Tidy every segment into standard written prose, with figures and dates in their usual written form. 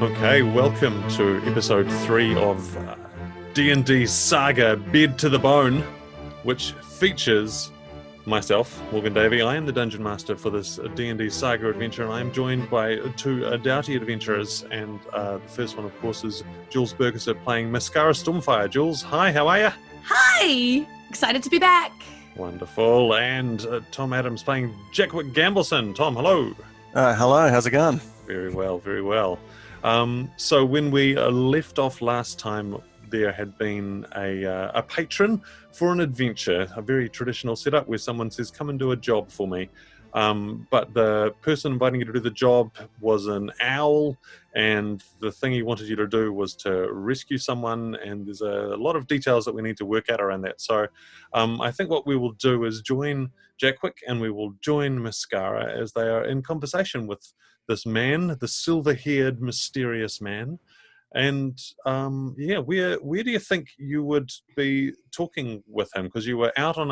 Okay, welcome to episode 3 of D&D Saga, Bed to the Bone, which features myself, Morgan Davie. I am the Dungeon Master for this D&D Saga adventure, and I am joined by two doughty adventurers, and the first one, of course, is Julz Burgisser playing Mascara Stormfire. Julz, hi, how are you? Hi! Excited to be back. Wonderful. And Thom Adams playing Jackwick Gambleson. Tom, hello. Hello, how's it going? Very well, very well. So when we left off last time, there had been a patron for an adventure, a very traditional setup where someone says, come and do a job for me. But the person inviting you to do the job was an owl, and the thing he wanted you to do was to rescue someone, and there's a lot of details that we need to work out around that. So I think what we will do is join Jackwick and we will join Mascara as they are in conversation with this man, the silver-haired, mysterious man. And where do you think you would be talking with him? Because you were out on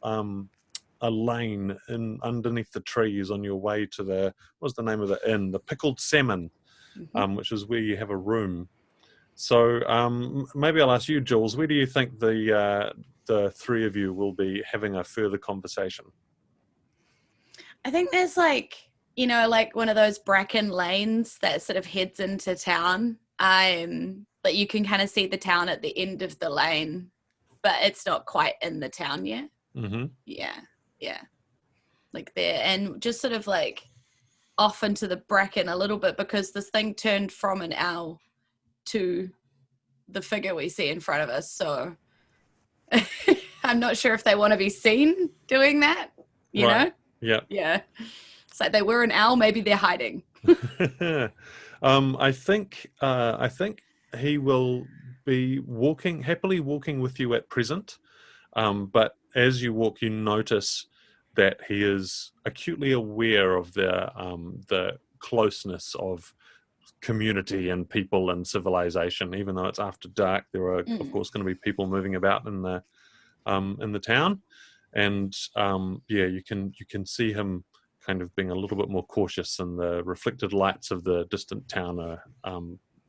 a lane underneath the trees on your way to what's the name of the inn? The Pickled Salmon, which is where you have a room. So maybe I'll ask you, Julz, where do you think the three of you will be having a further conversation? I think there's like one of those bracken lanes that sort of heads into town. But you can kind of see the town at the end of the lane, but it's not quite in the town yet. Mm-hmm. Yeah. Like there, and just sort of like off into the bracken a little bit, because this thing turned from an owl to the figure we see in front of us. So I'm not sure if they want to be seen doing that, you know? Yeah. Yeah. It's like they were an owl, maybe they're hiding. I think he will be happily walking with you at present. But as you walk, you notice that he is acutely aware of the closeness of community and people and civilization. Even though it's after dark, there are of course going to be people moving about in the town, and you can see him kind of being a little bit more cautious, and the reflected lights of the distant town are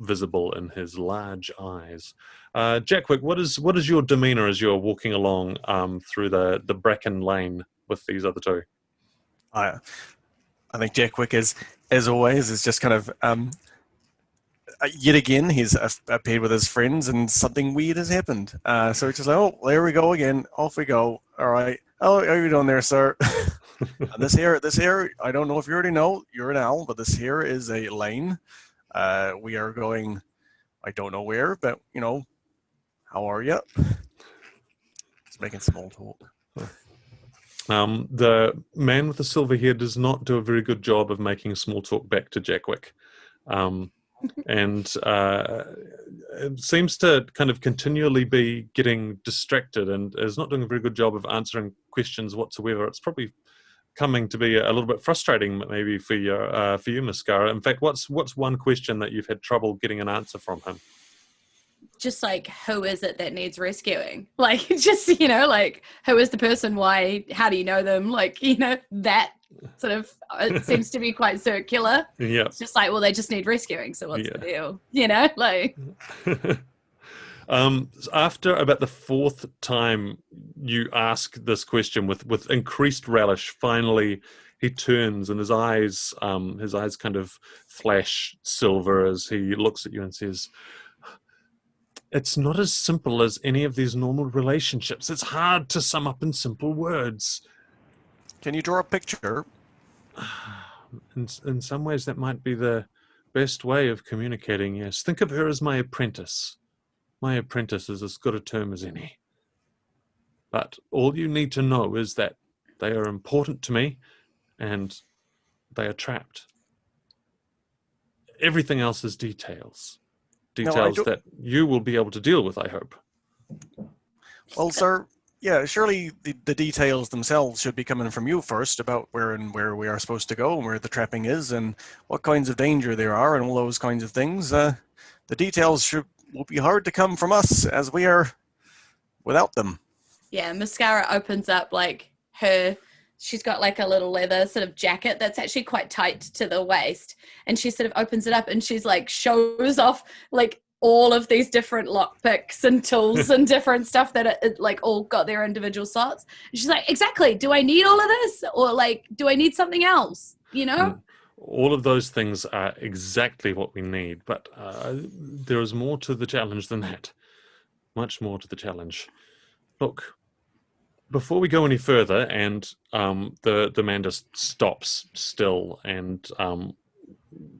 visible in his large eyes. Jackwick, what is your demeanor as you're walking along through the bracken lane with these other two? I think Jackwick is, as always, is just kind of yet again he's appeared with his friends and something weird has happened. So it's just like, oh, there we go again. Off we go. All right. Oh, how are you doing there, sir? This here, I don't know if you already know, you're an owl, but this here is a lane. We are going, I don't know where, but, how are you? Just making small talk. The man with the silver hair does not do a very good job of making small talk back to Jackwick. And it seems to kind of continually be getting distracted and is not doing a very good job of answering questions whatsoever. It's probably coming to be a little bit frustrating maybe for you, Mascara. In fact, what's one question that you've had trouble getting an answer from him? Just like, who is it that needs rescuing? Like, just, like, who is the person? Why? How do you know them? Like, that sort of, it seems to be quite circular. Yeah. It's just like, well, they just need rescuing. So what's the deal? Like. After about the fourth time you ask this question with increased relish, finally he turns and his eyes kind of flash silver as he looks at you and says, "It's not as simple as any of these normal relationships. It's hard to sum up in simple words." Can you draw a picture? In some ways that might be the best way of communicating, yes. Think of her as my apprentice. My apprentice is as good a term as any. But all you need to know is that they are important to me and they are trapped. Everything else is details. Details that you will be able to deal with, I hope. Well, sir, yeah, surely the details themselves should be coming from you first about where we are supposed to go and where the trapping is and what kinds of danger there are and all those kinds of things. The details will be hard to come from us as we are without them. Yeah, Mascara opens up like her she's got like a little leather sort of jacket that's actually quite tight to the waist, and she sort of opens it up and she's like shows off like all of these different lockpicks and tools and different stuff that it like all got their individual slots. And she's like, exactly, do I need all of this, or like do I need something else, you know? All of those things are exactly what we need, but there is more to the challenge than that. Much more to the challenge. Look, before we go any further, and the man just stops still, and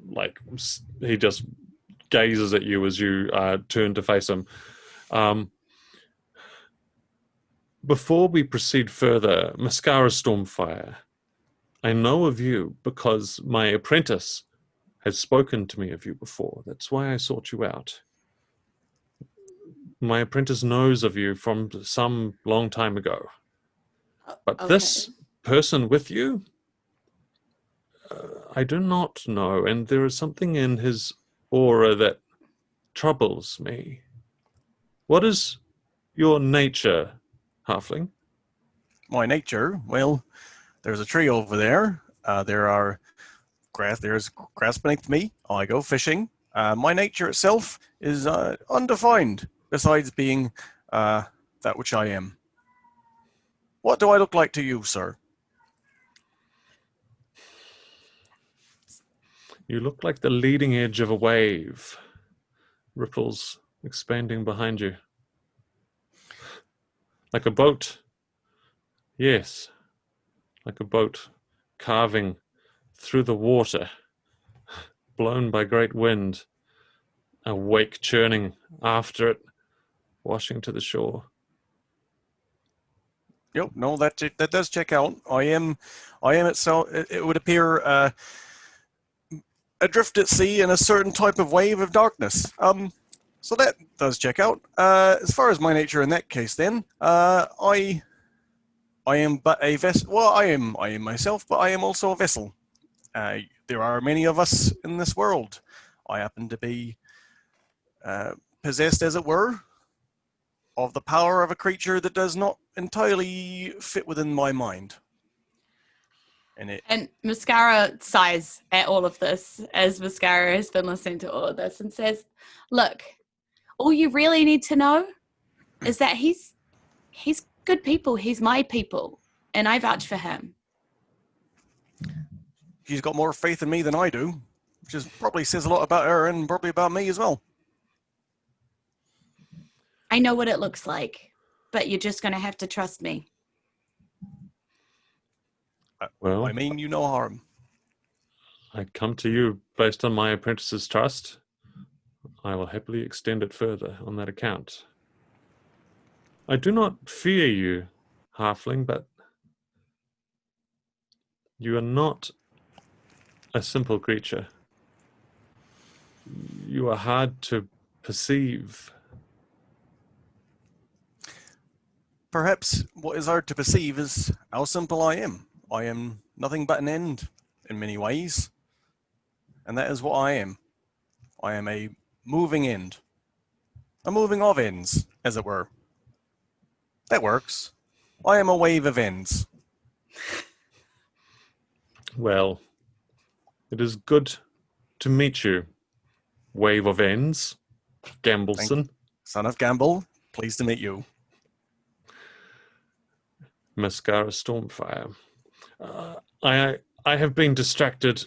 like he just gazes at you as you turn to face him. Before we proceed further, Mascara Stormfire, I know of you because my apprentice has spoken to me of you before. That's why I sought you out. My apprentice knows of you from some long time ago. But this person with you, I do not know, and there is something in his aura that troubles me. What is your nature, halfling? My nature? Well, there's a tree over there. There's grass beneath me. I go fishing. My nature itself is undefined, besides being that which I am. What do I look like to you, sir? You look like the leading edge of a wave. Ripples expanding behind you. Like a boat. Yes. Like a boat carving through the water, blown by great wind, a wake churning after it, washing to the shore. Yep, no, that does check out. I am itself. It would appear adrift at sea in a certain type of wave of darkness. So that does check out. As far as my nature in that case, then, I am but a vessel. Well, I am myself, but I am also a vessel. There are many of us in this world. I happen to be possessed, as it were, of the power of a creature that does not entirely fit within my mind. And Mascara sighs at all of this, as Mascara has been listening to all of this, and says, look, all you really need to know is that he's good people. He's my people, and I vouch for him. She's got more faith in me than I do, which probably says a lot about her and probably about me as well. I know what it looks like, but you're just going to have to trust me. Well, I mean you no harm. I come to you based on my apprentice's trust. I will happily extend it further on that account. I do not fear you, halfling, but you are not a simple creature. You are hard to perceive. Perhaps what is hard to perceive is how simple I am. I am nothing but an end in many ways. And that is what I am. I am a moving end. A moving of ends, as it were. That works. I am a wave of ends. Well, it is good to meet you, Wave of Ends, Gambleson. Son of Gamble, pleased to meet you. Mascara Stormfire. I have been distracted.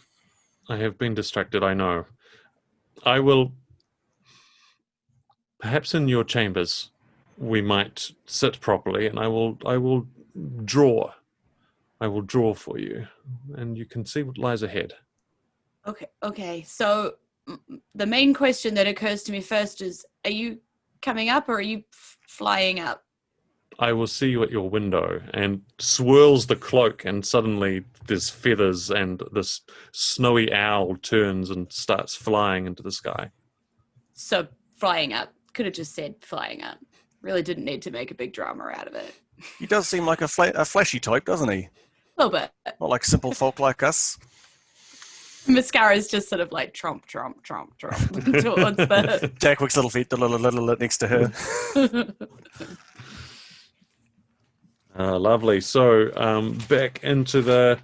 I know. I will... Perhaps in your chambers, we might sit properly, and I will draw. I will draw for you, and you can see what lies ahead. Okay. So the main question that occurs to me first is, are you coming up or are you flying up? I will see you at your window, and swirls the cloak, and suddenly there's feathers, and this snowy owl turns and starts flying into the sky. So flying up. Could have just said flying up. Really didn't need to make a big drama out of it. He does seem like a fleshy type, doesn't he? A little bit. Not like simple folk like us. Mascara's just sort of like tromp towards the... Jackwick's little feet, a little next to her. Lovely. So back into the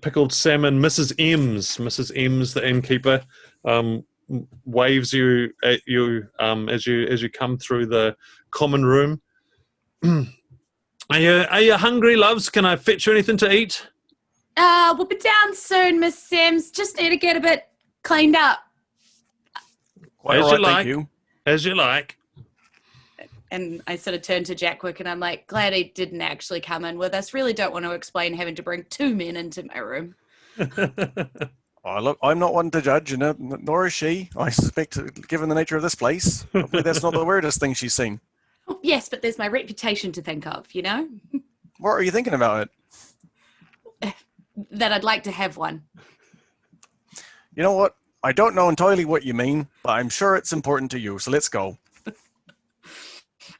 pickled salmon. Mrs. Ems, the innkeeper, waves you at you as you come through the common room. Are you hungry, loves? Can I fetch you anything to eat? We'll be down soon, Miss Sims. Just need to get a bit cleaned up. Quite all right, thank you. As you like. And I sort of turn to Jackwick and I'm like, glad he didn't actually come in with us. Really don't want to explain having to bring 2 men into my room. Oh, look, I'm not one to judge, nor is she. I suspect, given the nature of this place, probably that's not the weirdest thing she's seen. Oh, yes, but there's my reputation to think of, you know? What are you thinking about it? That I'd like to have one. You know what? I don't know entirely what you mean, but I'm sure it's important to you, so let's go.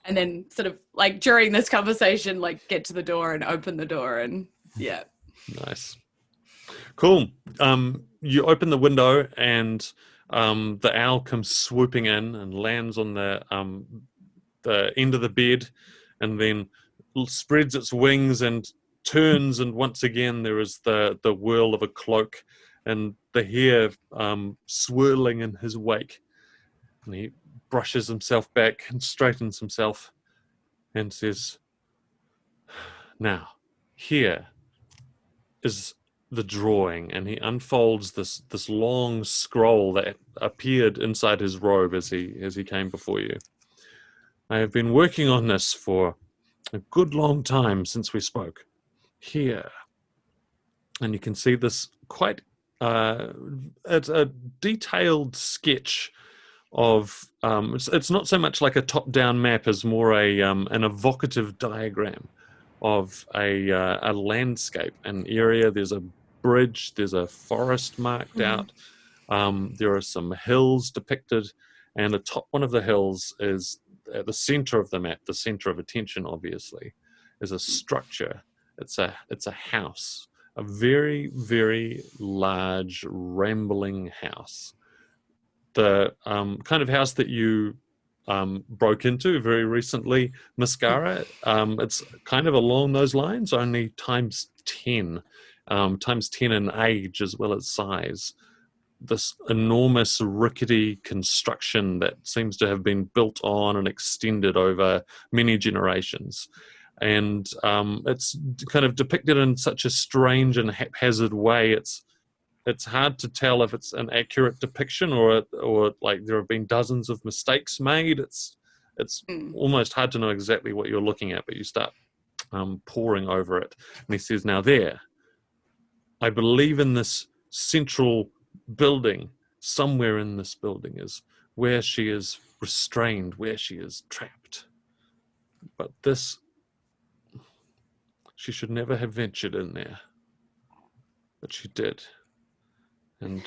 And then sort of like during this conversation, like get to the door and open the door and yeah. Nice. Cool. You open the window and the owl comes swooping in and lands on the end of the bed and then spreads its wings and turns, and once again there is the whirl of a cloak and the hair swirling in his wake. And he brushes himself back and straightens himself and says, now, here is the drawing. And he unfolds this long scroll that appeared inside his robe as he came before you. I have been working on this for a good long time since we spoke. Here. And you can see this quite it's a detailed sketch of it's not so much like a top-down map as more an evocative diagram of a landscape, an area. There's a bridge, there's a forest marked out, there are some hills depicted, and atop one of the hills is at the center of the map, the center of attention obviously, is a structure. It's a house, a very, very large, rambling house. The kind of house that you broke into very recently, Mascara. It's kind of along those lines, only times 10 in age as well as size. This enormous rickety construction that seems to have been built on and extended over many generations. And it's kind of depicted in such a strange and haphazard way. It's hard to tell if it's an accurate depiction or like there have been dozens of mistakes made. It's almost hard to know exactly what you're looking at, but you start poring over it. And he says, now there, I believe in this central building, somewhere in this building is where she is restrained, where she is trapped. But she should never have ventured in there. But she did. And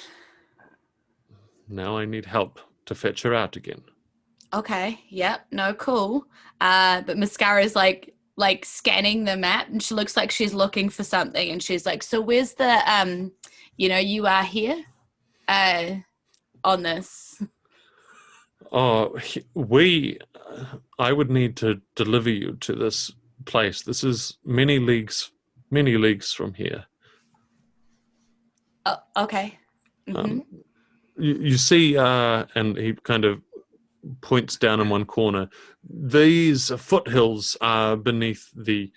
now I need help to fetch her out again. Okay, yep, no, cool. But Mascara's like scanning the map and she looks like she's looking for something and she's like, so where's the, you are here on this? Oh, I would need to deliver you to this place. This is many leagues from here. Oh, okay. Mm-hmm. You see, and he kind of points down in one corner. These foothills are beneath the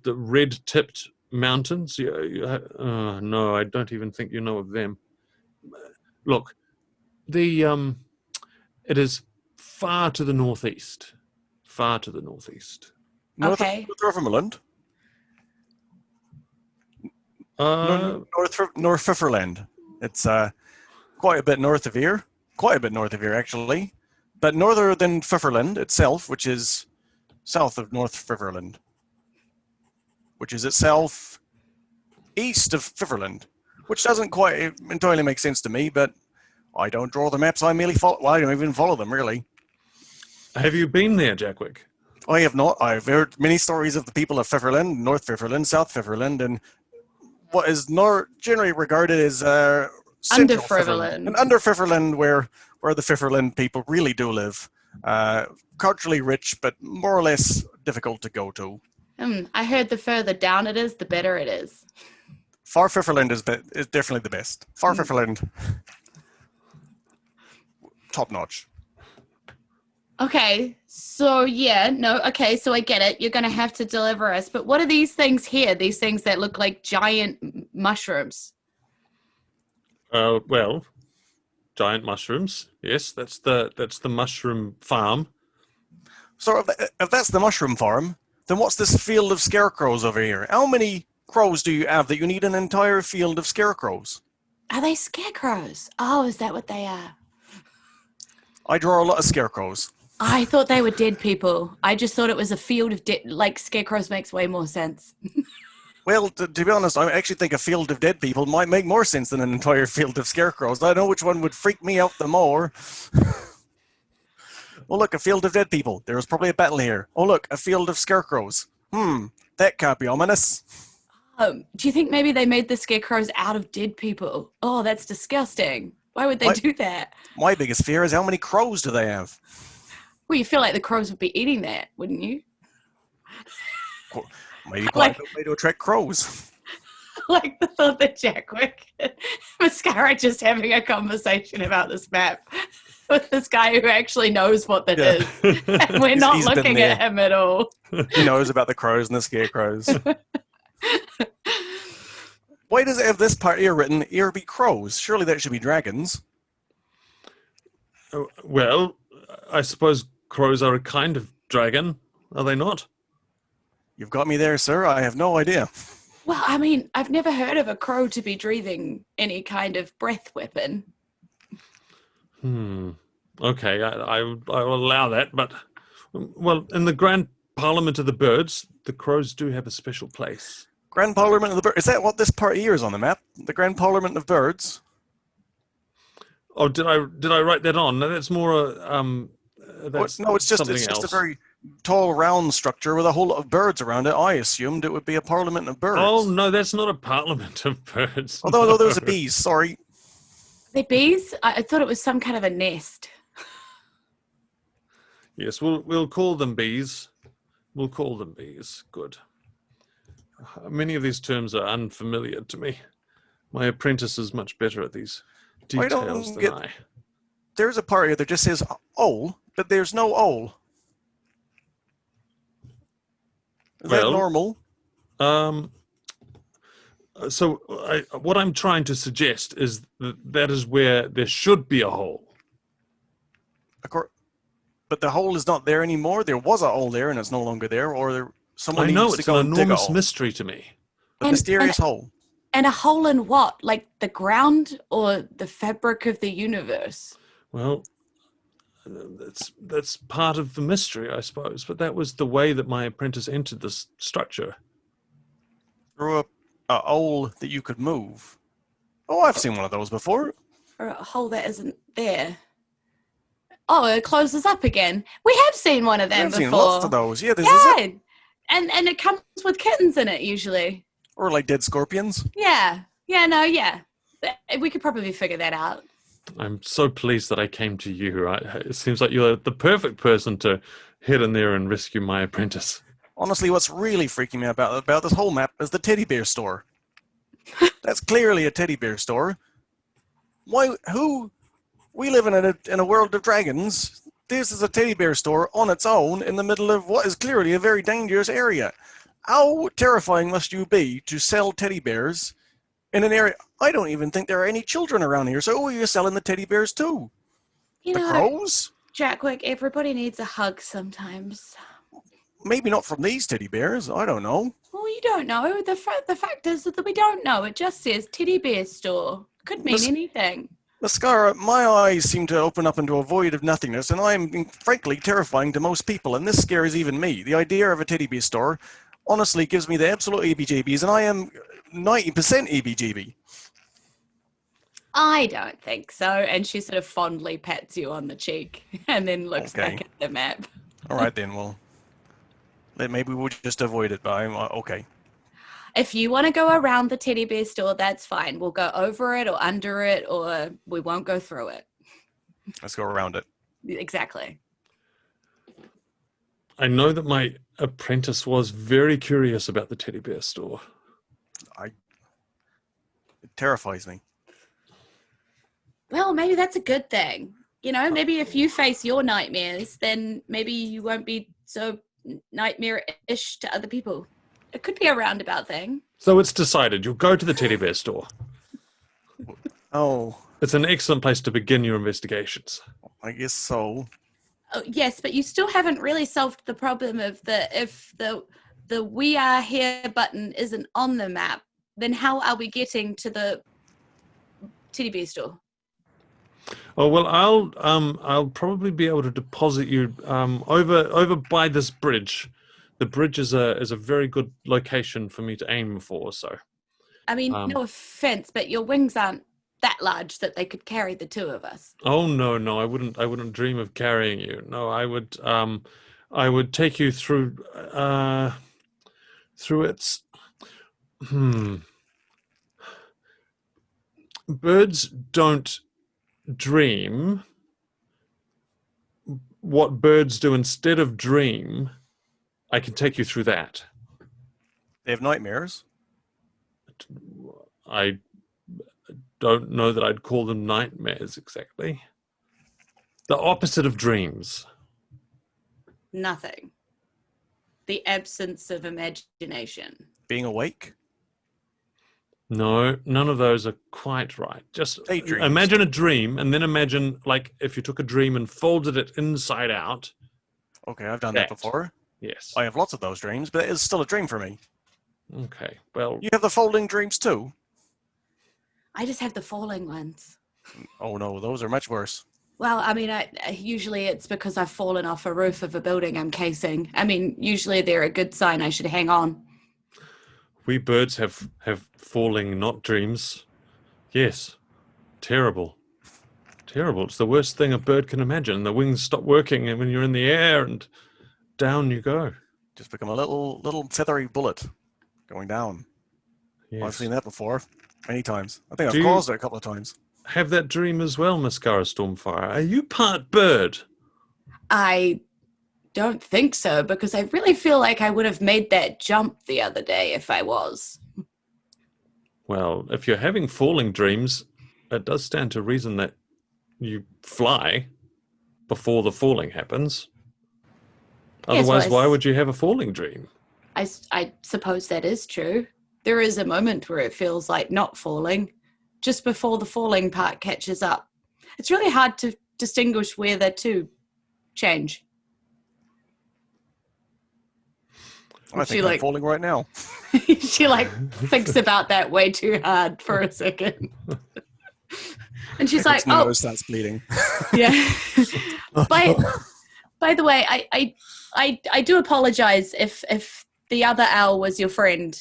red-tipped mountains. No, I don't even think you know of them. Look, it is far to the northeast. Far to the northeast. Okay. Northumberland? Northumberland. It's quite a bit north of here. Quite a bit north of here, actually. But norther than Fifferland itself, which is south of North Fifferland, which is itself east of Fifferland, which doesn't quite entirely make sense to me, but I don't draw the maps. I merely follow. Well, I don't even follow them, really. Have you been there, Jackwick? I have not. I've heard many stories of the people of Fifferland, North Fifferland, South Fifferland, and what is generally regarded as Under Fifferland. And under Fifferland, where the Fifferland people really do live. culturally rich, but more or less difficult to go to. I heard the further down it is, the better it is. Farfifferland is definitely the best. Farfifferland, top notch. Okay, so so I get it. You're going to have to deliver us. But what are these things here? These things that look like giant mushrooms? Well, giant mushrooms. Yes, that's the mushroom farm. So if that's the mushroom farm, then what's this field of scarecrows over here? How many crows do you have that you need an entire field of scarecrows? Are they scarecrows? Oh, is that what they are? I draw a lot of scarecrows. I thought they were dead people. I just thought it was a field of dead, like scarecrows makes way more sense. Well, to be honest, I actually think a field of dead people might make more sense than an entire field of scarecrows. I know which one would freak me out the more. Oh, look, a field of dead people. There was probably a battle here. Oh, look, a field of scarecrows. That can't be ominous. Do you think maybe they made the scarecrows out of dead people? Oh, that's disgusting. Why would they do that? My biggest fear is how many crows do they have? Well, you feel like the crows would be eating that, wouldn't you? Maybe quite a good way to attract crows. Like the thought that Jackwick and Mascara just having a conversation about this map with this guy who actually knows what that is. And we're not looking at him at all. He knows about the crows and the scarecrows. Why does it have this part here written, here be crows? Surely that should be dragons. Well, I suppose crows are a kind of dragon, are they not? You've got me there, sir. I have no idea. Well, I mean, I've never heard of a crow to be breathing any kind of breath weapon. Okay, I will allow that, but, well, in the Grand Parliament of the Birds, the crows do have a special place. Grand Parliament of the Birds. Is that what this part here is on the map? The Grand Parliament of Birds? Oh, did I write that on? No, that's more it's just a very tall, round structure with a whole lot of birds around it. I assumed it would be a Parliament of Birds. Oh no, that's not a Parliament of Birds. Although those are bees. Sorry. They're bees? I thought it was some kind of a nest. Yes, we'll call them bees. We'll call them bees. Good. Many of these terms are unfamiliar to me. My apprentice is much better at these details than I. There's a part here that just says "owl," but there's no owl. Is that normal? So what I'm trying to suggest is that is where there should be a hole. But the hole is not there anymore. There was a hole there, and it's no longer there. Or someone I know needs it's to go an and dig a enormous hole. mystery to me. A mysterious hole. And a hole in what? Like the ground or the fabric of the universe? Well, that's part of the mystery, I suppose. But that was the way that my apprentice entered this structure. Through a hole that you could move. Oh, I've seen one of those before. Or a hole that isn't there. Oh, it closes up again. We have seen one of them before. I've seen lots of those. Yeah, this yeah. is it. And it comes with kittens in it usually. Or like dead scorpions. Yeah. We could probably figure that out. I'm so pleased that I came to you. It seems like you're the perfect person to head in there and rescue my apprentice. Honestly, what's really freaking me about this whole map is the teddy bear store. That's clearly a teddy bear store. We live in a world of dragons. This is a teddy bear store on its own in the middle of what is clearly a very dangerous area. How terrifying must you be to sell teddy bears in an area? I don't even think there are any children around here, so who are you selling the teddy bears to? The crows? Jackwick, everybody needs a hug sometimes. Maybe not from these teddy bears. I don't know. Well, you don't know. The fact is that we don't know. It just says teddy bear store. Could mean anything. Mascara, my eyes seem to open up into a void of nothingness, and I am frankly terrifying to most people, and this scares even me. The idea of a teddy bear store honestly gives me the absolute EBGBs, and I am 90% EBGB. I don't think so. And she sort of fondly pats you on the cheek and then looks back at the map. All right, then. Well, maybe we'll just avoid it, but okay. If you want to go around the teddy bear store, that's fine. We'll go over it or under it, or we won't go through it. Let's go around it. Exactly. I know that my apprentice was very curious about the teddy bear store. It terrifies me. Well, maybe that's a good thing. You know, maybe if you face your nightmares, then maybe you won't be so nightmare-ish to other people. It could be a roundabout thing. So it's decided. You'll go to the teddy bear store. Oh, It's an excellent place to begin your investigations. I guess so. Oh, yes, but you still haven't really solved the problem of if the "We Are Here" button isn't on the map, then how are we getting to the teddy bear store? Oh well, I'll probably be able to deposit you over by this bridge. The bridge is a very good location for me to aim for. So, I mean, no offense, but your wings aren't that large that they could carry the two of us. oh no, I wouldn't dream of carrying you. No, I would take you through its. Birds don't dream. What birds do instead of dream, I can take you through that. They have nightmares. I don't know that I'd call them nightmares exactly. The opposite of dreams. Nothing. The absence of imagination. Being awake. No, none of those are quite right. Just Daydreams. imagine a dream and then imagine like if you took a dream and folded it inside out. Okay, I've done that That. before. Yes. I have lots of those dreams, but it's still a dream for me. Okay. Well, You have the folding dreams too? I just have the falling ones. Oh no, those are much worse. Well, I mean, usually it's because I've fallen off a roof of a building I'm casing. I mean, usually they're a good sign I should hang on. we birds have falling not dreams. Yes. Terrible. Terrible. It's the worst thing a bird can imagine. The wings stop working and when you're in the air and down you go. Just become a little feathery bullet going down. Yes. I've seen that before many times. I think Do I've you- caused it a couple of times. Have that dream as well, Mascara Stormfire. Are you part bird? I don't think so, because I really feel like I would have made that jump the other day if I was. Well, if you're having falling dreams, it does stand to reason that you fly before the falling happens. Yes, Otherwise, well, why would you have a falling dream? I suppose that is true. There is a moment where it feels like not falling, just before the falling part catches up. It's really hard to distinguish where the two change. I think I'm falling right now. She thinks about that way too hard for a second. And she's like, My oh, nose starts bleeding. yeah. By the way, I do apologize if the other owl was your friend.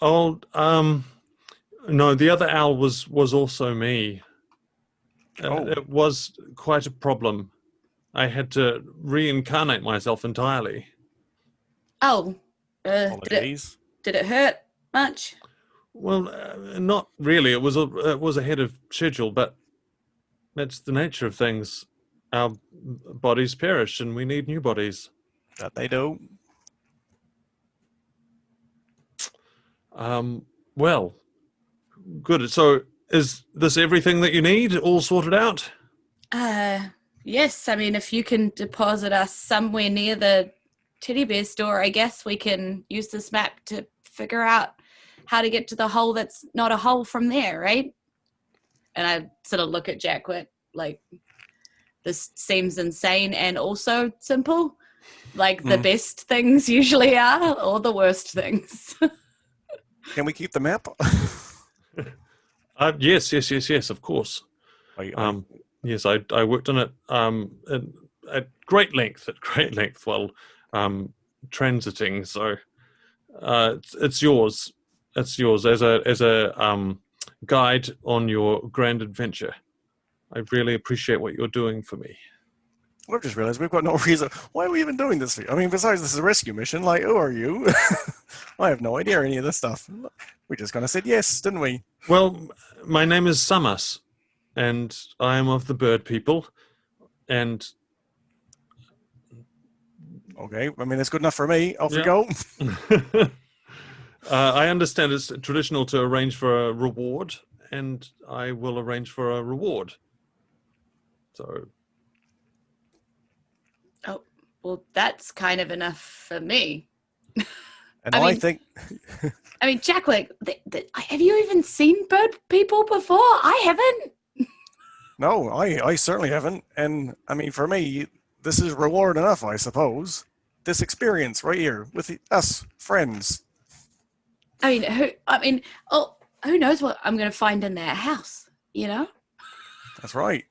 Oh, no, the other owl was also me. It was quite a problem. I had to reincarnate myself entirely. Oh, Apologies. did it hurt much? Well, not really. It was ahead of schedule, but that's the nature of things. Our bodies perish, and we need new bodies. That they do. Well, good. So, is this everything that you need? All sorted out? Yes. I mean, if you can deposit us somewhere near the teddy bear store, I guess we can use this map to figure out how to get to the hole that's not a hole from there, right? And I sort of look at Jackwick like, this seems insane and also simple. Like the best things usually are, or the worst things. Can we keep the map? Yes, of course. Yes, I worked on it at great length while transiting. So it's yours. It's yours as a guide on your grand adventure. I really appreciate what you're doing for me. We've just realized we've got no reason. Why are we even doing this? I mean, besides this is a rescue mission, like, who are you? I have no idea any of this stuff. We just kind of said yes, didn't we? Well, my name is Samas, and I am of the bird people, and Okay, I mean, that's good enough for me. Off we Yeah. go. I understand it's traditional to arrange for a reward, and I will arrange for a reward. So, Oh, well, that's kind of enough for me. And I I mean- think I mean, Jackwick, have you even seen bird people before? I haven't. no, I certainly haven't. And I mean, for me, this is reward enough, I suppose. This experience right here with us friends. I mean, who knows what I'm going to find in their house, you know? That's right.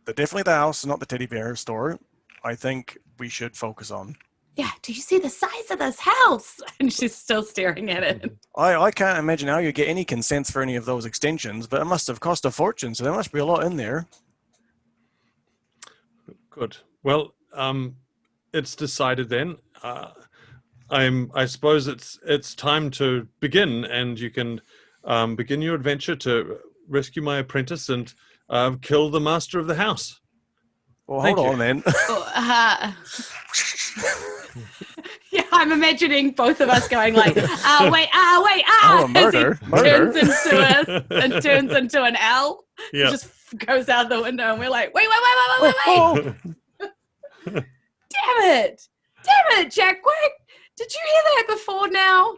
But definitely the house, not the teddy bear store. I think we should focus on. Yeah, do you see the size of this house? And she's still staring at it. I can't imagine how you get any consents for any of those extensions, but it must have cost a fortune, so there must be a lot in there. good. Well, it's decided then. I suppose it's time to begin, and you can begin your adventure to rescue my apprentice and kill the master of the house. Well, Thank hold you. on then. Yeah, I'm imagining both of us going like, wait, Oh, murder. Turns turns into an L. Yeah. Just goes out the window, and we're like, wait. Oh, Damn it, Jackwick. Did you hear that before now?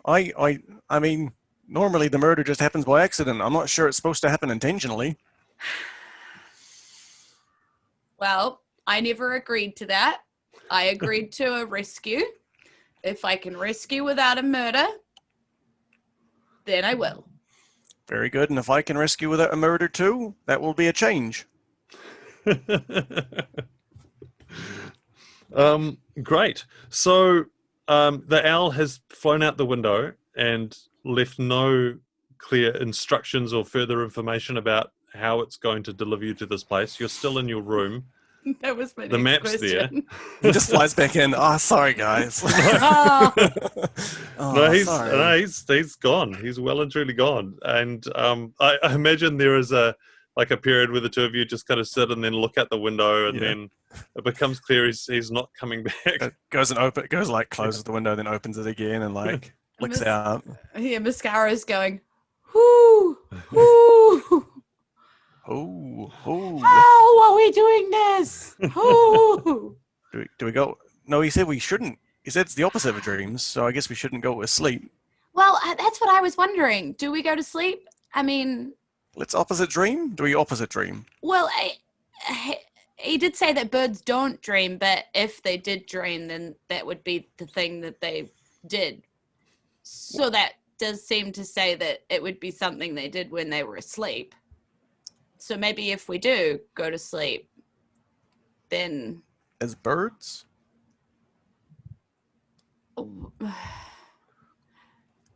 I mean, normally the murder just happens by accident. I'm not sure it's supposed to happen intentionally. Well, I never agreed to that. I agreed to a rescue. If I can rescue without a murder, then I will. Very good. And if I can rescue without a murder too, that will be a change. Great. So the owl has flown out the window and left no clear instructions or further information about how it's going to deliver you to this place. You're still in your room. That was my The next map's there. question. He just flies back in. Oh, sorry, guys. Oh, Oh, He's gone. He's well and truly gone. And I imagine there is a period where the two of you just kind of sit and then look out the window, and then it becomes clear he's not coming back. Closes the window, then opens it again and looks out. yeah, Mascara's going, whoo, whoo. Oh. How are we doing this? Whoo. Do we go? No, he said we shouldn't. He said it's the opposite of dreams, so I guess we shouldn't go to sleep. Well, that's what I was wondering. Do we go to sleep? I mean, Let's opposite dream? Do we opposite dream? well, he did say that birds don't dream, but if they did dream, then that would be the thing that they did. So that does seem to say that it would be something they did when they were asleep. So maybe if we do go to sleep, then... As birds?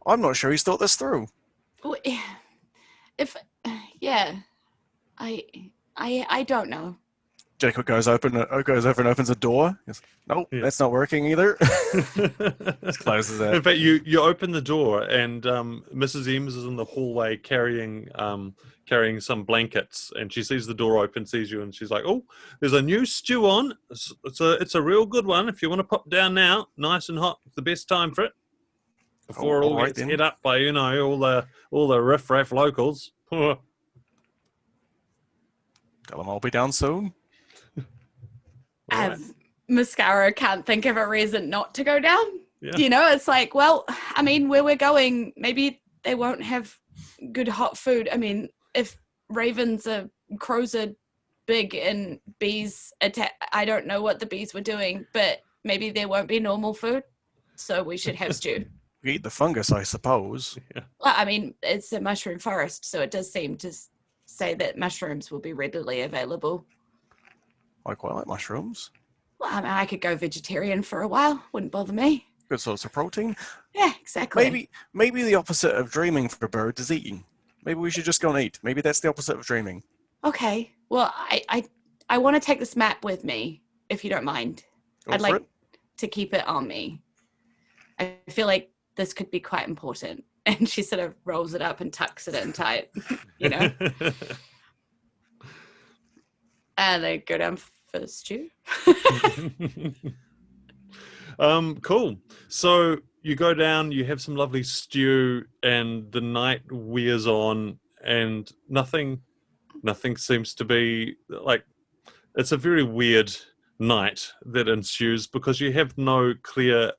I'm not sure he's thought this through. If... Yeah. I don't know. Jacob goes over and opens a door. Goes, nope, that's not working either. Just closes it. In fact, you open the door, and Mrs. Eames is in the hallway carrying some blankets, and she sees the door open, sees you, and she's like, "Oh, there's a new stew on. It's a real good one. If you want to pop down now, nice and hot. It's the best time for it before it all right gets then. hit up by all the riff-raff locals." Tell him I'll be down soon. Right. Mascara can't think of a reason not to go down. Yeah. You know, it's like, well, I mean, where we're going, maybe they won't have good hot food. I mean, if crows are big and bees attack, I don't know what the bees were doing, but maybe there won't be normal food. So we should have stew. We eat the fungus, I suppose. Well, I mean, it's a mushroom forest, so it does seem to say that mushrooms will be readily available. I quite like mushrooms. Well, I mean, I could go vegetarian for a while. Wouldn't bother me. Good source of protein. Yeah, exactly. Maybe the opposite of dreaming for birds is eating. Maybe we should just go and eat. Maybe that's the opposite of dreaming. Okay. Well, I want to take this map with me, if you don't mind. I'd like to keep it on me. I feel like this could be quite important. And she sort of rolls it up and tucks it in tight, you know? And they go down for stew. Cool. So you go down, you have some lovely stew, and the night wears on, and nothing seems to be like. It's a very weird night that ensues because you have no clear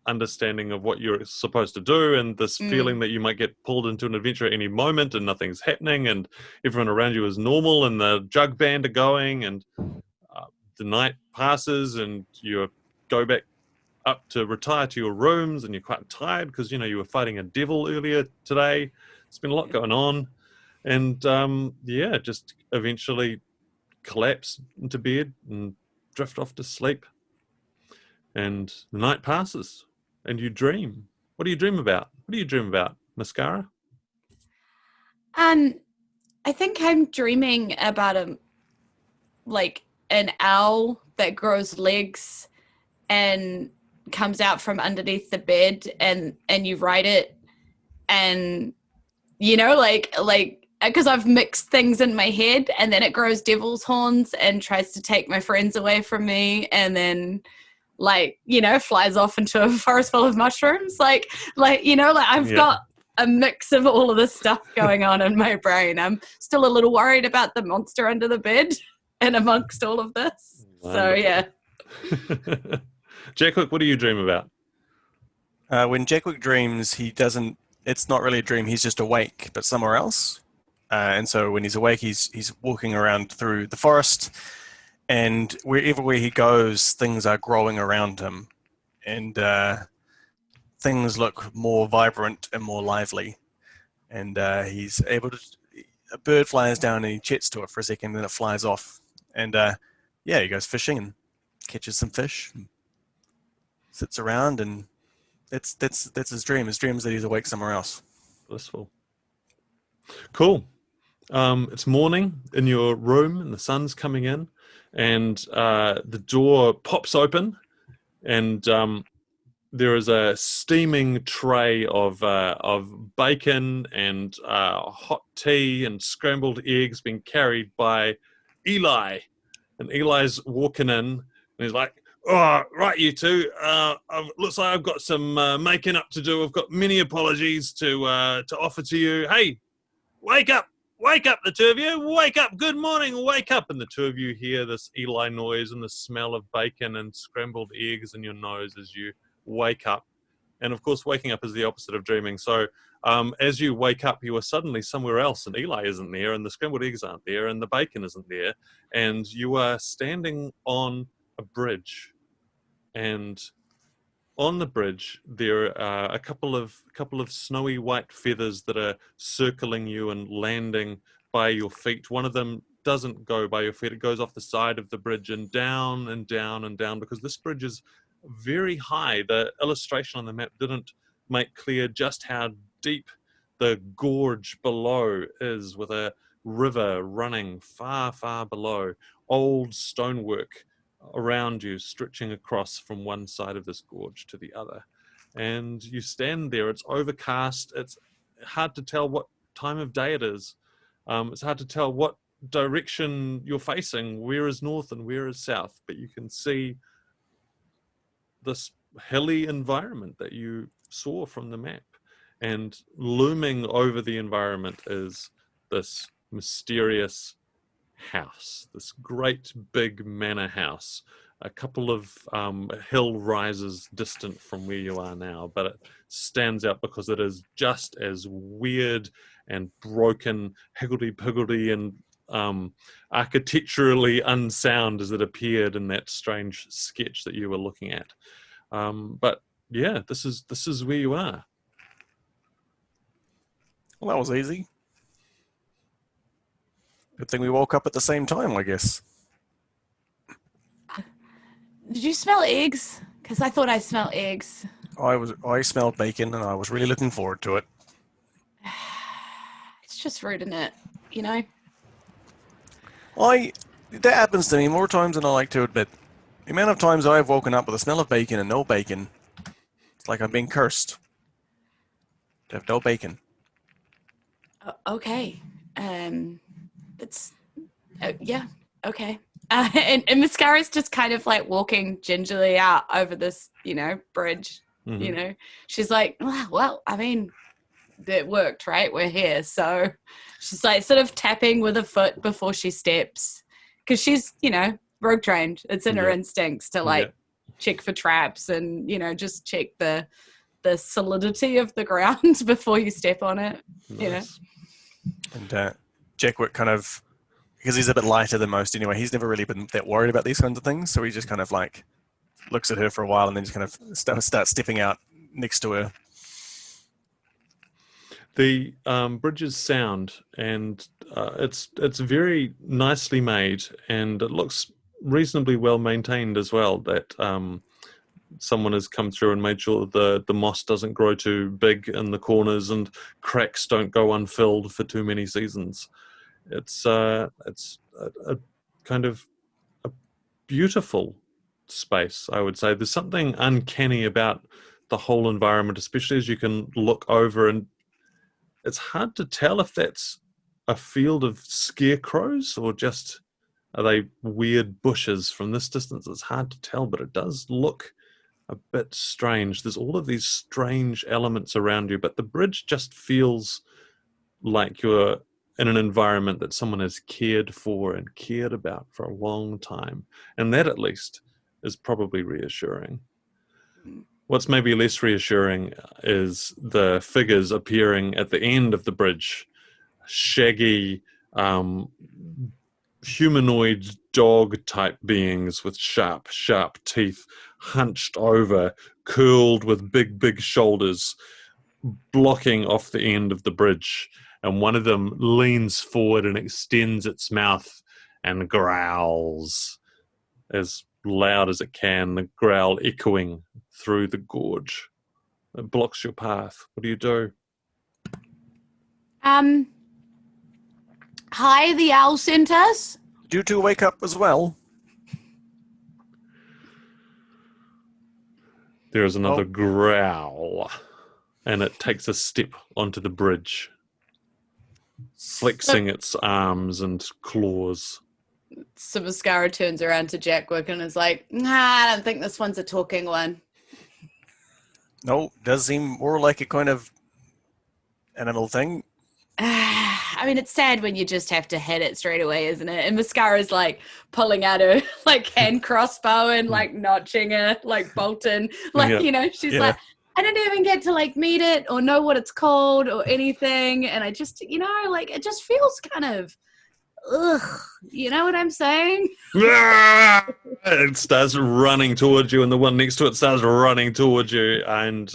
understanding of what you're supposed to do, and this feeling that you might get pulled into an adventure at any moment and nothing's happening, and everyone around you is normal, and the jug band are going, and the night passes, and you go back up to retire to your rooms, and you're quite tired because you were fighting a devil earlier today. There's been a lot going on, and just eventually collapse into bed and drift off to sleep. And the night passes, and you dream. What do you dream about? What do you dream about, Mascara? I think I'm dreaming about an owl that grows legs and comes out from underneath the bed, and you ride it, and because I've mixed things in my head, and then it grows devil's horns and tries to take my friends away from me, and then flies off into a forest full of mushrooms. I've got a mix of all of this stuff going on in my brain. I'm still a little worried about the monster under the bed and amongst all of this. Wonderful. So yeah. Jackwick, what do you dream about? When Jackwick dreams, it's not really a dream, he's just awake, but somewhere else. And so when he's awake, he's walking around through the forest, and where he goes, things are growing around him, and things look more vibrant and more lively. And he's able to. A bird flies down, and he chats to it for a second, and then it flies off. And he goes fishing and catches some fish, and sits around, and that's his dream. His dream is that he's awake somewhere else. Blissful. Cool. It's morning in your room, and the sun's coming in, and the door pops open, and there is a steaming tray of bacon and hot tea and scrambled eggs being carried by Eli. And Eli's walking in, and he's like, "Oh, right, you two. Looks like I've got some making up to do. I've got many apologies to offer to you. Hey, wake up! Wake up, the two of you! Wake up! Good morning! Wake up!" And the two of you hear this Eli noise and the smell of bacon and scrambled eggs in your nose as you wake up. And of course, waking up is the opposite of dreaming. So as you wake up, you are suddenly somewhere else, and Eli isn't there, and the scrambled eggs aren't there, and the bacon isn't there, and you are standing on a bridge. And on the bridge, there are a couple of snowy white feathers that are circling you and landing by your feet. One of them doesn't go by your feet. It goes off the side of the bridge and down and down and down, because this bridge is very high. The illustration on the map didn't make clear just how deep the gorge below is, with a river running far, far below. Old stonework around you, stretching across from one side of this gorge to the other. And you stand there. It's overcast. It's hard to tell what time of day it is. It's hard to tell what direction you're facing, where is north and where is south, but you can see this hilly environment that you saw from the map. And looming over the environment is this mysterious house, this great big manor house, a couple of hill rises distant from where you are now, but it stands out because it is just as weird and broken, higgledy-piggledy, and architecturally unsound as it appeared in that strange sketch that you were looking at. But yeah, this is where you are. Well, that was easy. Good thing we woke up at the same time, I guess. Did you smell eggs? Because I thought I smelled eggs. I smelled bacon, and I was really looking forward to it. It's just rude, isn't it? You know? That happens to me more times than I like to admit. The amount of times I've woken up with the smell of bacon and no bacon, it's like I'm being cursed to have no bacon. Okay. It's yeah. Okay. And Mascara's just kind of like walking gingerly out over this, bridge. Mhm. She's like, well, I mean, it worked, right? We're here. So she's like sort of tapping with a foot before she steps, because she's, rogue trained. It's in her Yeah. instincts to like check for traps and, just check the solidity of the ground before you step on it. Nice. And Jackwick kind of, because he's a bit lighter than most anyway, he's never really been that worried about these kinds of things. So he just kind of like looks at her for a while and then just kind of starts stepping out next to her. The bridges sound, and it's very nicely made, and it looks reasonably well maintained as well. That someone has come through and made sure the moss doesn't grow too big in the corners and cracks don't go unfilled for too many seasons. It's a kind of a beautiful space, I would say. There's something uncanny about the whole environment, especially as you can look over, and it's hard to tell if that's a field of scarecrows or just are they weird bushes from this distance. It's hard to tell, but it does look a bit strange. There's all of these strange elements around you, but the bridge just feels like you're in an environment that someone has cared for and cared about for a long time. And that, at least, is probably reassuring. What's maybe less reassuring is the figures appearing at the end of the bridge. Shaggy, humanoid dog-type beings with sharp teeth, hunched over, curled with big shoulders, blocking off the end of the bridge. And one of them leans forward and extends its mouth and growls as loud as it can, the growl echoing through the gorge. It blocks your path. What do you do? Hi, the owl centers. You two wake up as well. There is another growl, and it takes a step onto the bridge, flexing its arms and claws. So Mascara turns around to Jackwick and is like, I don't think this one's a talking one. No, does seem more like a kind of animal thing. I mean, it's sad when you just have to hit it straight away, isn't it? And Mascara's like pulling out her like hand crossbow and like notching it, like Bolton. Like, she's like, I didn't even get to like meet it or know what it's called or anything. And I just, like it just feels kind of, ugh, you know what I'm saying? It starts running towards you, and the one next to it starts running towards you, and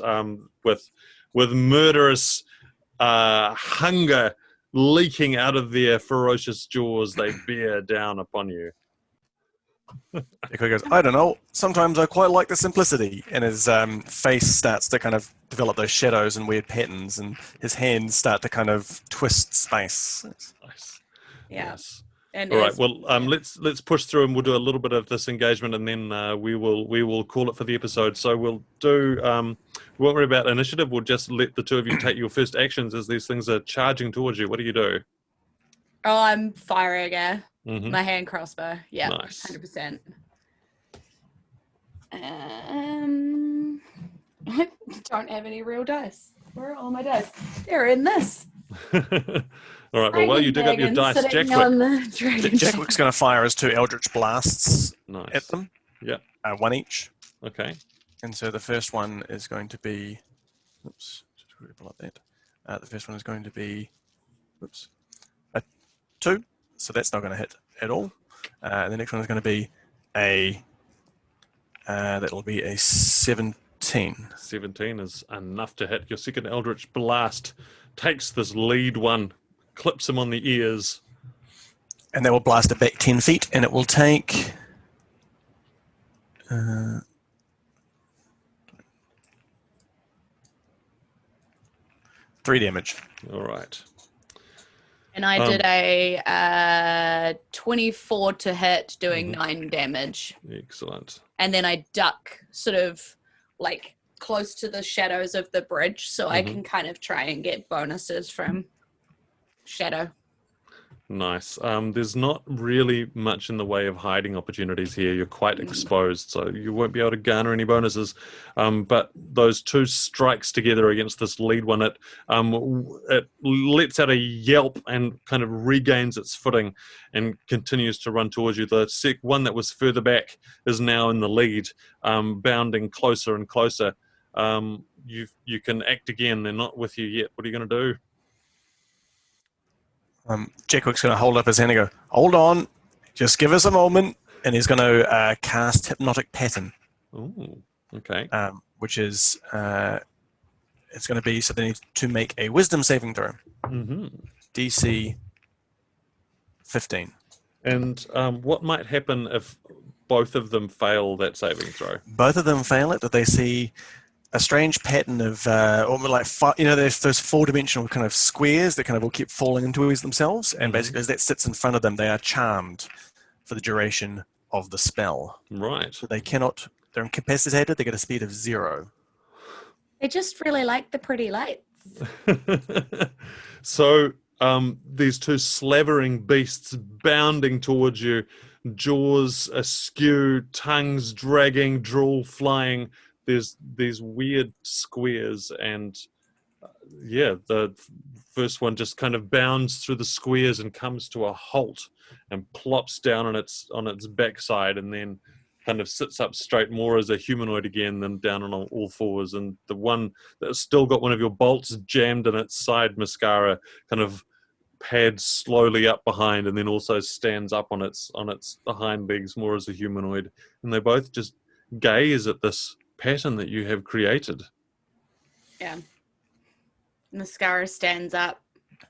with murderous hunger leaking out of their ferocious jaws, they bear down upon you. Jackwick goes, I don't know. Sometimes I quite like the simplicity. And his face starts to kind of develop those shadows and weird patterns, and his hands start to kind of twist space. Nice. Yeah. Yes. And all right. Well, let's push through, and we'll do a little bit of this engagement, and then we will call it for the episode. So we'll do. We won't worry about initiative. We'll just let the two of you take your first actions as these things are charging towards you. What do you do? Oh, I'm firing my hand crossbow. Yeah, nice. 100%. I don't have any real dice. Where are all my dice? They're in this. All right, well, while you dig up your dice, Jackwick's going to fire his two Eldritch Blasts at them. Yeah. One each. Okay. And so the first one is going to be... Oops, just pull up that. The first one is going to be... Oops. A 2, so that's not going to hit at all. The next one is going to be a... that'll be a 17. 17 is enough to hit. Your second Eldritch Blast takes this lead one, clips him on the ears. And that will blast it back 10 feet, and it will take... 3 damage. All right. And I did a 24 to hit, doing 9 damage. Excellent. And then I duck sort of like close to the shadows of the bridge, so I can kind of try and get bonuses from shadow. Nice. There's not really much in the way of hiding opportunities here. You're quite exposed, so you won't be able to garner any bonuses. But those two strikes together against this lead one, it lets out a yelp and kind of regains its footing and continues to run towards you. The one that was further back is now in the lead, bounding closer and closer. You can act again. They're not with you yet. What are you going to do? Jackwick's going to hold up his hand and go, hold on, just give us a moment. And he's going to cast Hypnotic Pattern. Ooh, okay. Which is, it's going to be, so they need to make a Wisdom saving throw. Mm-hmm. DC 15. And what might happen if both of them fail that saving throw? Both of them fail it, that they see a strange pattern of, there's those four-dimensional kind of squares that kind of will keep falling into themselves, and basically as that sits in front of them, they are charmed for the duration of the spell. Right. So they're incapacitated, they get a speed of 0. They just really like the pretty lights. So these two slavering beasts bounding towards you, jaws askew, tongues dragging, drool flying. There's these weird squares, and the first one just kind of bounds through the squares and comes to a halt and plops down on its backside, and then kind of sits up straight more as a humanoid again than down on all fours. And the one that's still got one of your bolts jammed in its side, Mascara, kind of pads slowly up behind and then also stands up on its hind legs more as a humanoid. And they both just gaze at this pattern that you have created. Yeah. Mascara stands up,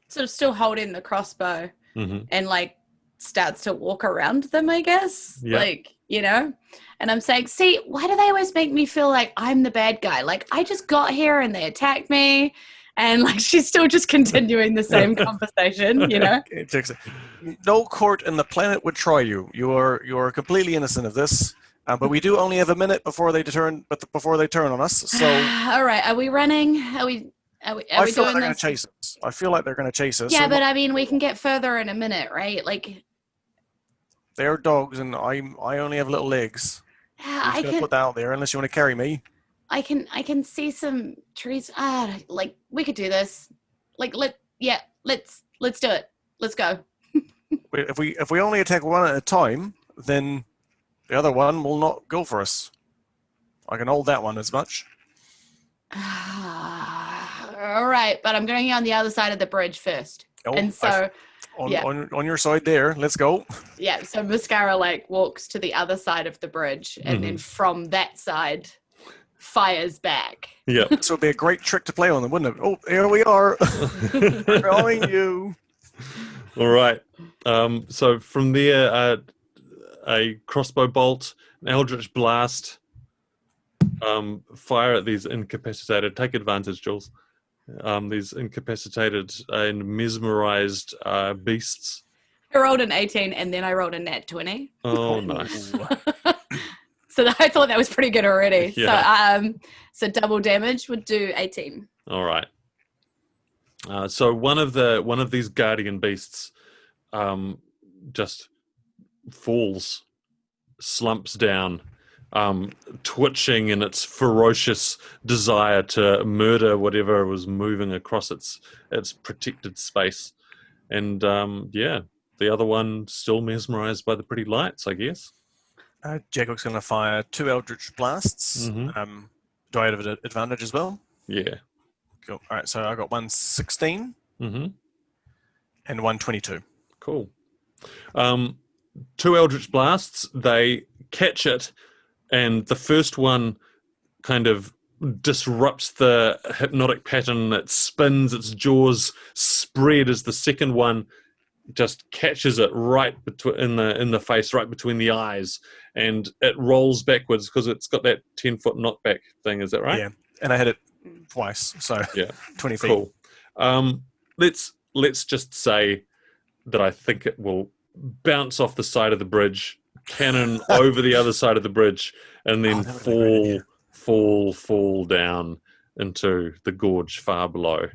sort of still holding the crossbow, and like starts to walk around them, I guess. Yeah. Like, and I'm saying, see, why do they always make me feel like I'm the bad guy? Like, I just got here and they attacked me. And like, she's still just continuing the same conversation, No court in the planet would try you. You are completely innocent of this. But we do only have a minute before they turn on us. So, all right, are we running? Are we I doing feel like they're this? going to chase us. I feel like they're going to chase us. Yeah, so but I mean, we can get further in a minute, right? Like, they're dogs, and I only have little legs. I'm just going to put that out there, unless you want to carry me. I can see some trees. Like, we could do this. Like, let's do it. Let's go. If we only attack one at a time, then the other one will not go for us. I can hold that one as much. All right, but I'm going on the other side of the bridge first. Oh, and so, on your side there, let's go. Yeah, so Mascara like walks to the other side of the bridge, and then from that side fires back. Yeah. This would be a great trick to play on them, wouldn't it? Oh, here we are. We're calling you. All right. So from there, a crossbow bolt, an eldritch blast, fire at these incapacitated. Take advantage, Julz. These incapacitated and mesmerized beasts. I rolled an 18 and then I rolled a nat 20. Oh, nice. So I thought that was pretty good already. Yeah. So double damage would do 18. All right. So one of these guardian beasts just falls, slumps down, twitching in its ferocious desire to murder whatever was moving across its protected space. And the other one still mesmerized by the pretty lights, I guess. Jackwick's going to fire 2 Eldritch Blasts. Do I have an advantage as well? Yeah. Cool. All right, so I got 116 and 122. Cool. 2 Eldritch Blasts, they catch it, and the first one kind of disrupts the hypnotic pattern. It spins, its jaws spread as the second one just catches it right in the face, right between the eyes, and it rolls backwards because it's got that 10-foot knockback thing. Is that right? Yeah, and I hit it twice, so yeah, 20 feet. Cool. Let's just say that I think it will bounce off the side of the bridge, cannon over the other side of the bridge, and then fall down into the gorge far below.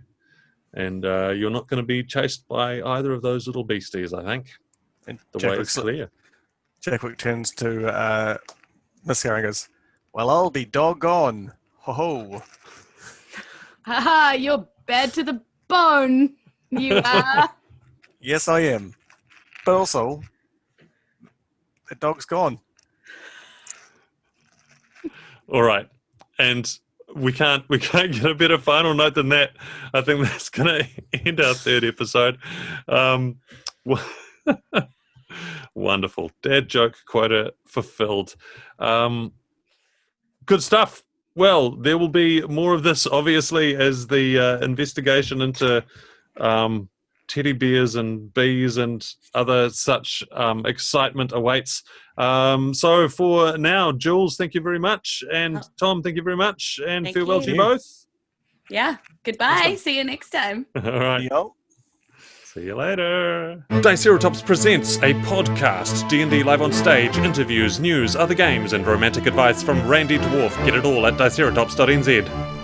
And you're not going to be chased by either of those little beasties, I think. And The way is clear. Jackwick turns to Mascara and goes, "Well, I'll be doggone. Ho ho." Haha, you're bad to the bone. You are. Yes, I am. But also, the dog's gone. All right. And we can't get a better final note than that. I think that's going to end our third episode. Wonderful. Dad joke quota fulfilled. Good stuff. Well, there will be more of this, obviously, as the investigation into teddy bears and bees and other such excitement awaits. So for now, Julz, thank you very much. And Thom, thank you very much. And Thank farewell you. to you both. Yeah. Goodbye. See you next time. All right. Yo. See you later. Diceratops presents a podcast. D&D live on stage, interviews, news, other games, and romantic advice from Randy Dwarf. Get it all at diceratops.nz.